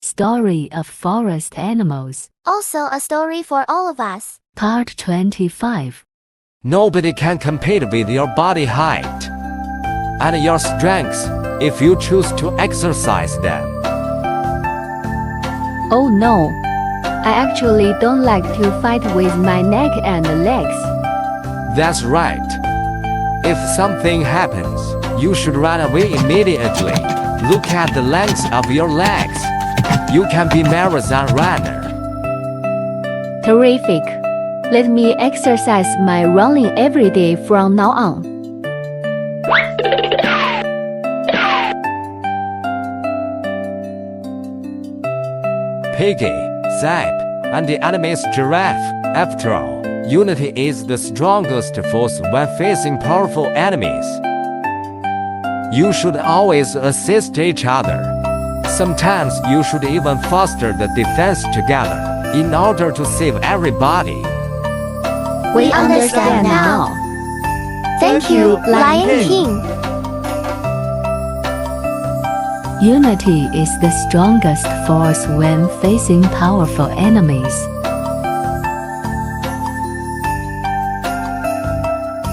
Story of Forest Animals. Also a story for all of us. Part 25. Nobody can compete with your body height and your strengths if you choose to exercise them. Oh no, I actually don't like to fight with my neck and legs. That's right. If something happens, you should run away immediately. Look at the length of your legs. You can be marathon runner. Terrific. Let me exercise my running every day from now on. Piggy, Zeb, and the enemy's giraffe. After all, unity is the strongest force when facing powerful enemies. You should always assist each other. Sometimes you should even foster the defense together in order to save everybody. We understand now. Thank you, Lion King. Unity is the strongest force when facing powerful enemies.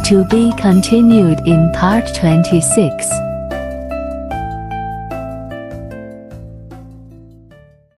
To be continued in Part 26.